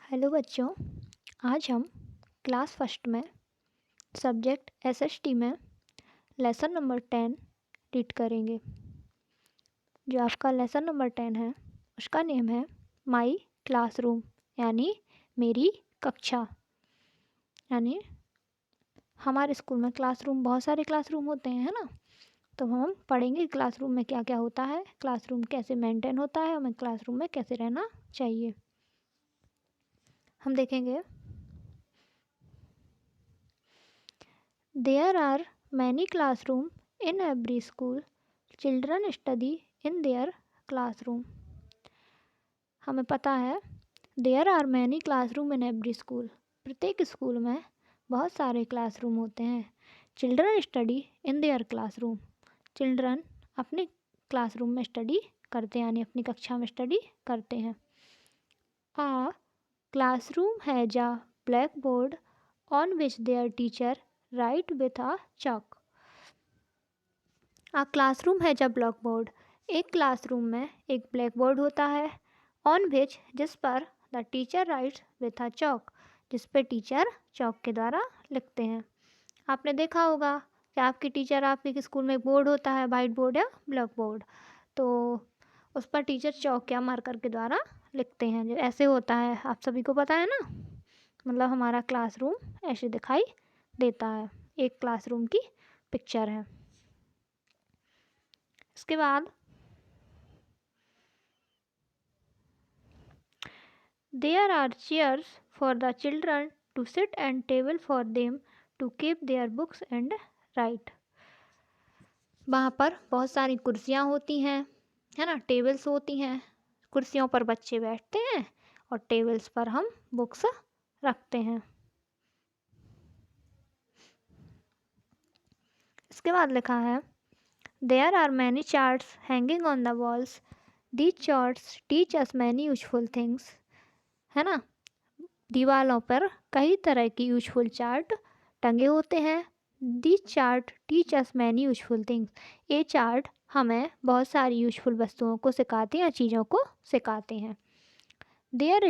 Hello बच्चों। आज हम क्लास फर्स्ट में सब्जेक्ट एसएसटी में लेसन नंबर 10 रीड करेंगे। जो आपका लेसन नंबर 10 है उसका नेम है माई क्लासरूम, यानी मेरी कक्षा। यानी हमारे स्कूल में क्लासरूम, बहुत सारे क्लासरूम होते हैं, है ना। तो हम पढ़ेंगे क्लासरूम में क्या क्या होता है, क्लासरूम कैसे मेंटेन होता है, हमें क्लासरूम में कैसे रहना चाहिए, हम देखेंगे। There are many classrooms in every school. Children study in their classroom. हमें पता है there are many classrooms in every school. प्रत्येक स्कूल में बहुत सारे क्लासरूम होते हैं। Children study in their classroom. Children अपने क्लासरूम में स्टडी करते हैं, यानी अपनी कक्षा में स्टडी करते हैं। A classroom has a blackboard on which their teacher write with a chalk. Classroom है जब ब्लैक बोर्ड, एक क्लासरूम में एक ब्लैक बोर्ड होता है, ऑन विच जिस पर the teacher writes with a chalk, जिस पे टीचर चॉक के द्वारा लिखते हैं। आपने देखा होगा कि आपकी टीचर, आपके स्कूल में एक बोर्ड होता है, वाइट बोर्ड या ब्लैक बोर्ड, तो उस पर टीचर चॉक या मार्कर के द्वारा लिखते हैं। जो ऐसे होता है, आप सभी को पता है ना। मतलब हमारा क्लासरूम ऐसे दिखाई देता है, एक क्लासरूम की पिक्चर है। इसके बाद there are chairs for the children to sit and table for them to keep their books and write. वहाँ पर बहुत सारी कुर्सियाँ होती हैं, है ना, टेबल्स होती हैं। कुर्सियों पर बच्चे बैठते हैं और टेबल्स पर हम बुक्स रखते हैं। इसके बाद लिखा है there are many charts hanging on the walls. These charts teach us many useful things. है ना, दीवारों पर कई तरह की यूजफुल चार्ट टंगे होते हैं। This chart teach us many useful things. ये चार्ट हमें बहुत सारी यूजफुल वस्तुओं को सिखाते हैं, चीज़ों को सिखाते हैं। There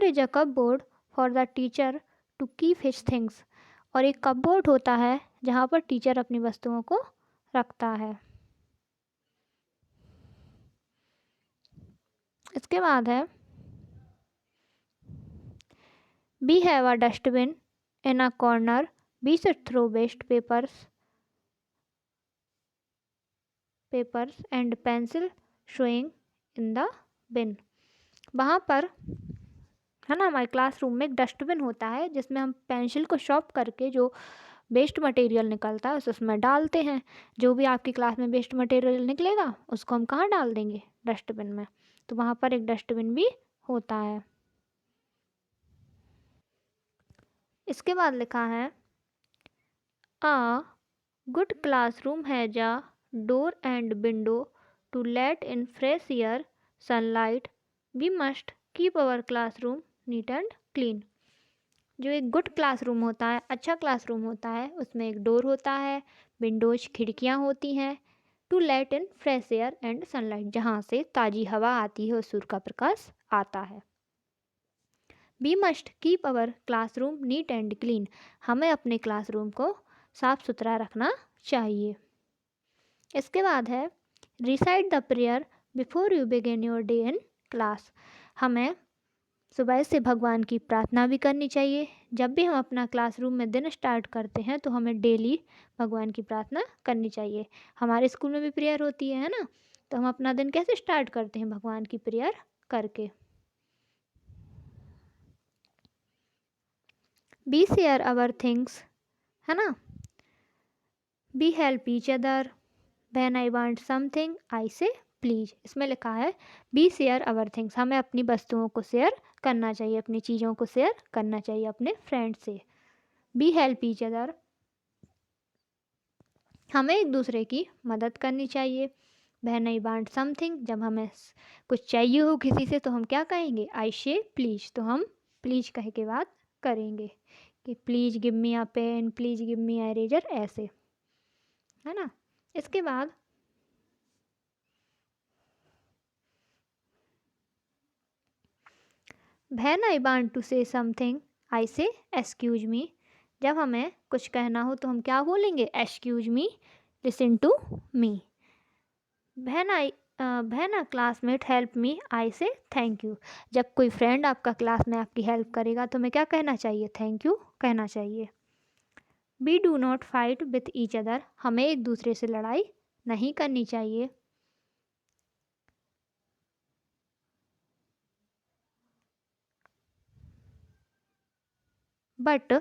is a cupboard for the teacher to keep his things. और एक कपबोर्ड होता है जहाँ पर टीचर अपनी वस्तुओं को रखता है। इसके बाद है We have a dustbin in a corner. We should throw waste papers and pencil showing in the bin. वहाँ पर, है ना, हमारे क्लासरूम में एक डस्टबिन होता है जिसमें हम पेंसिल को शॉर्प करके जो वेस्ट मटेरियल निकलता है उसमें डालते हैं। जो भी आपकी क्लास में वेस्ट मटेरियल निकलेगा उसको हम कहाँ डाल देंगे, डस्टबिन में। तो वहाँ पर एक डस्टबिन भी होता है। इसके बाद लिखा है A good classroom has a door and window to let in fresh air, sunlight. We must keep our classroom neat and clean. जो एक गुड क्लासरूम होता है, अच्छा क्लासरूम होता है, उसमें एक डोर होता है, विंडोज खिड़कियाँ होती हैं, to let in fresh air and sunlight, जहाँ से ताज़ी हवा आती है और सूर्य का प्रकाश आता है। We must keep our classroom neat and clean. हमें अपने क्लासरूम को साफ सुथरा रखना चाहिए। इसके बाद है recite the prayer before you begin your day in class. हमें सुबह से भगवान की प्रार्थना भी करनी चाहिए। जब भी हम अपना क्लासरूम में दिन स्टार्ट करते हैं तो हमें डेली भगवान की प्रार्थना करनी चाहिए। हमारे स्कूल में भी प्रेयर होती है ना, तो हम अपना दिन कैसे स्टार्ट करते हैं, भगवान की प्रेयर करके। बी शेयर अवर थिंग्स, है ना, B help each other, when I want something I से प्लीज। इसमें लिखा है बी शेयर अवर थिंग्स, हमें अपनी वस्तुओं को शेयर करना चाहिए, अपनी चीज़ों को शेयर करना चाहिए अपने फ्रेंड से। बी हेल्प ईच अदर, हमें एक दूसरे की मदद करनी चाहिए। व्हेन आई वांट समथिंग, जब हमें कुछ चाहिए हो किसी से तो हम क्या कहेंगे, आई से प्लीज, तो हम प्लीज कह के बात करेंगे कि please give me a pen, please give me a eraser, ऐसे, है ना। इसके बाद when I want to say something I say excuse मी। जब हमें कुछ कहना हो तो हम क्या बोलेंगे? Excuse me, listen to me. When I when a classmate help me I say thank you. जब कोई फ्रेंड आपका क्लास में आपकी हेल्प करेगा तो हमें क्या कहना चाहिए? थैंक यू कहना चाहिए। We do not fight with each other. हमें एक दूसरे से लड़ाई नहीं करनी चाहिए। But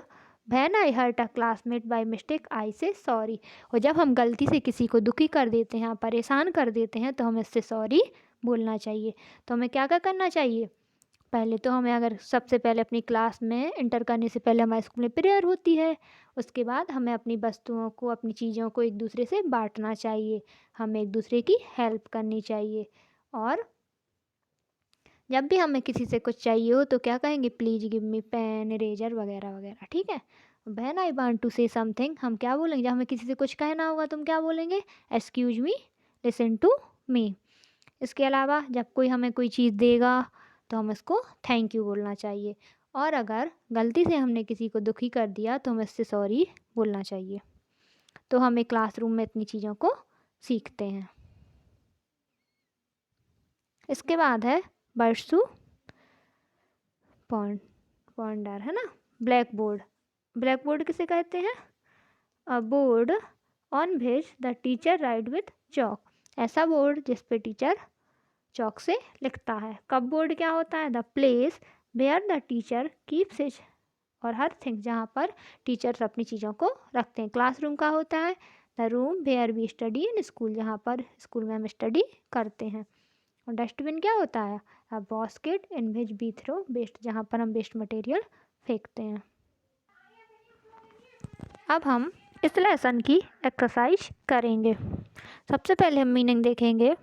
when I hurt a classmate by mistake I say sorry. और जब हम गलती से किसी को दुखी कर देते हैं, परेशान कर देते हैं, तो हमें इससे सॉरी बोलना चाहिए। तो हमें क्या क्या करना चाहिए? पहले तो हमें, अगर सबसे पहले अपनी क्लास में इंटर करने से पहले हमारे स्कूल में प्रेयर होती है। उसके बाद हमें अपनी वस्तुओं को, अपनी चीज़ों को एक दूसरे से बांटना चाहिए। हमें एक दूसरे की हेल्प करनी चाहिए। और जब भी हमें किसी से कुछ चाहिए हो तो क्या कहेंगे? Please give me pen, eraser वगैरह वगैरह। ठीक है। When I want to say something हम क्या बोलेंगे? जब हमें किसी से कुछ कहना होगा तो हम क्या बोलेंगे? Excuse me, listen to me. इसके अलावा जब कोई हमें कोई चीज़ देगा तो हम इसको थैंक यू बोलना चाहिए। और अगर गलती से हमने किसी को दुखी कर दिया तो हमें इससे सॉरी बोलना चाहिए। तो हमें क्लासरूम में इतनी चीज़ों को सीखते हैं। इसके बाद है बरसू पॉन्ड पॉन्डर, है ना। Black board. ब्लैक बोर्ड किसे कहते हैं? A board on which the teacher write with chalk. ऐसा बोर्ड जिस पे टीचर चॉक से लिखता है। कप बोर्ड क्या होता है? The place where the teacher keeps his or her thing, जहाँ पर टीचर्स अपनी चीज़ों को रखते हैं। क्लासरूम का होता है the room where we study in school, जहाँ पर स्कूल में हम स्टडी करते हैं। और डस्टबिन क्या होता है? A basket in which we throw waste, जहाँ पर हम वेस्ट मटेरियल फेंकते हैं। अब हम इस लेसन की एक्सरसाइज करेंगे। सबसे पहले हम मीनिंग देखेंगे।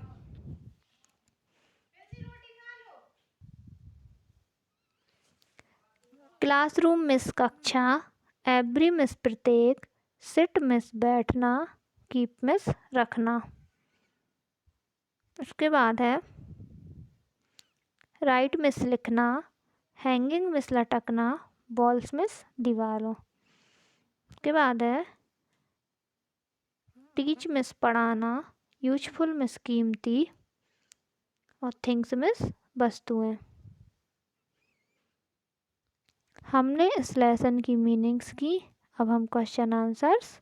क्लासरूम मिस कक्षा, एवरी मिस प्रत्येक, सिट मिस बैठना, कीप मिस रखना। उसके बाद है राइट मिस लिखना, हैंगिंग मिस लटकना, बॉल्स मिस दीवारों। उसके बाद है टीच मिस पढ़ाना, यूजफुल मिस कीमती और थिंग्स मिस वस्तुएं। हमने इस लेसन की मीनिंग्स की। अब हम क्वेश्चन आंसर्स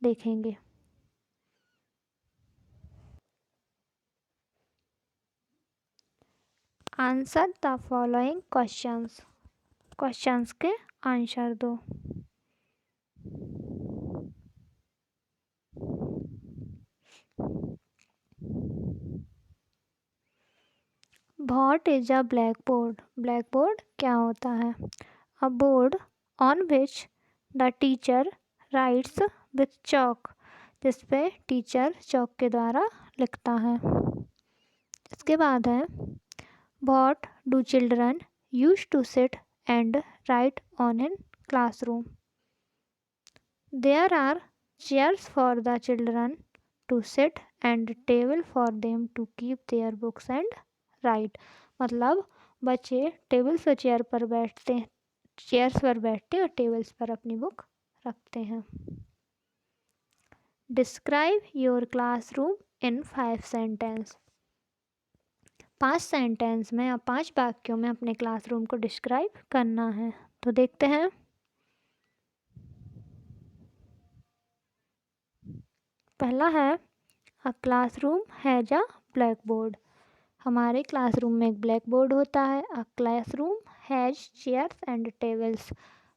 देखेंगे। Answer the following questions. Questions के आंसर दो। What is a black board? Black board क्या होता है? A board on which the teacher writes with chalk, जिस पे टीचर चॉक के द्वारा लिखता है। इसके बाद है what do children use to sit and write on in classroom? There are chairs for the children to sit and table for them to keep their books and write. मतलब बच्चे tables और चेयर पर बैठते हैं, chairs पर बैठते और tables पर अपनी बुक रखते हैं। Describe your classroom in 5 sentence. 5 sentence में या 5 वाक्यों में अपने क्लासरूम को डिस्क्राइब करना है। तो देखते हैं। पहला है a classroom has a black board. हमारे क्लासरूम में एक ब्लैक बोर्ड होता है। A classroom has chairs and tables.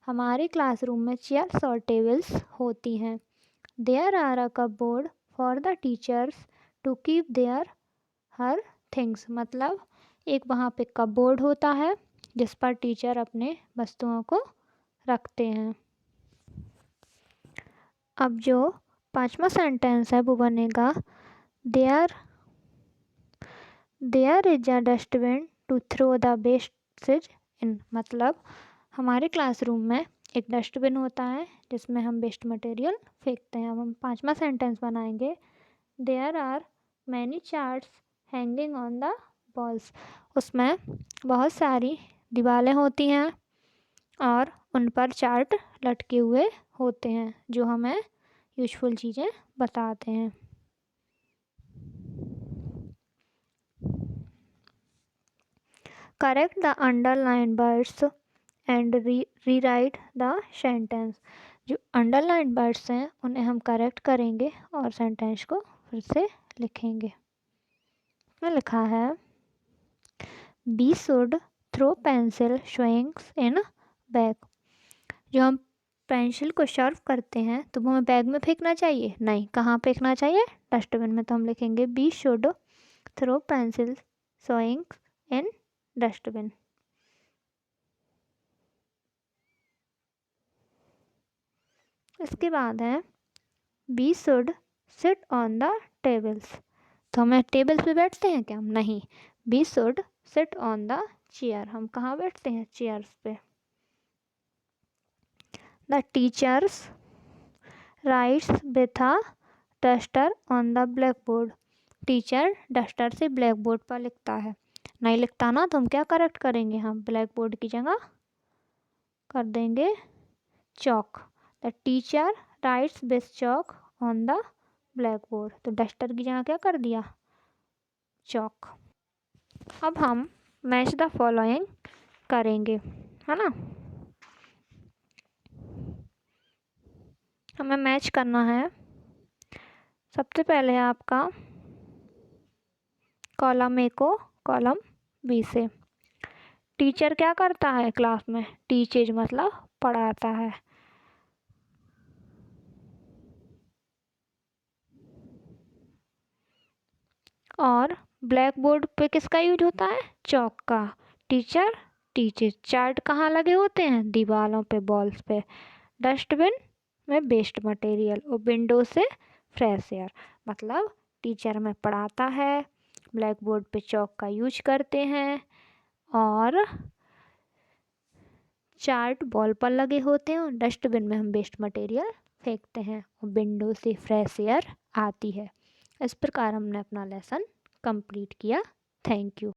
हमारे क्लासरूम में चेयर्स और टेबल्स होती हैं। There are a cupboard for the teachers to keep their her things. मतलब एक वहाँ पे कपबोर्ड होता है जिस पर टीचर अपने वस्तुओं को रखते हैं। अब जो 5वां सेंटेंस है वो बनेगा there is a dustbin to throw the wastage in. मतलब हमारे क्लासरूम में एक डस्टबिन होता है जिसमें हम वेस्ट मटेरियल फेंकते हैं। अब हम 5वां सेंटेंस बनाएंगे। There are many charts hanging on the walls. उसमें बहुत सारी दीवारें होती हैं और उन पर चार्ट लटके हुए होते हैं जो हमें यूजफुल चीज़ें बताते हैं। Correct the underline words and rewrite the sentence. जो अंडरलाइन वर्ड्स हैं उन्हें हम करेक्ट करेंगे और सेंटेंस को फिर से लिखेंगे। में लिखा है we should throw pencil shavings in bag. जो हम पेंसिल को शार्प करते हैं तो वो हमें बैग में फेंकना चाहिए? नहीं, कहाँ फेंकना चाहिए? डस्टबिन में। तो हम लिखेंगे we should throw pencil shavings in dustbin. इसके बाद है we should sit on the tables. तो हमें टेबल्स पे बैठते हैं क्या? हम नहीं। We should sit on the chair. हम कहाँ बैठते हैं? चेयर्स पे। The teachers writes with a duster on the black board. Teacher duster से ब्लैक बोर्ड पर लिखता है। नहीं लिखता ना, तो हम क्या करेक्ट करेंगे? हम ब्लैक बोर्ड की जगह कर देंगे chalk. The teacher writes with chalk on the black board. तो डस्टर की जगह क्या कर दिया? चौक। अब हम मैच द फॉलोइंग करेंगे, है ना। हमें मैच करना है। सबसे पहले आपका कॉलम ए को कॉलम बी से। टीचर क्या करता है क्लास में? टीचेज मतलब पढ़ाता है। और ब्लैक बोर्ड पे किसका यूज होता है? चौक का। Teacher teaches. चार्ट कहाँ लगे होते हैं? दीवारों पे, वॉल्स पे। डस्टबिन में वेस्ट मटेरियल और विंडो से फ्रेश एयर। मतलब टीचर में पढ़ाता है, ब्लैक बोर्ड पे चौक का यूज करते हैं और चार्ट वॉल पर लगे होते हैं और डस्टबिन में हम वेस्ट मटेरियल फेंकते हैं और विंडो से फ्रेश एयर आती है। इस प्रकार हमने अपना लेसन कंप्लीट किया। Thank you.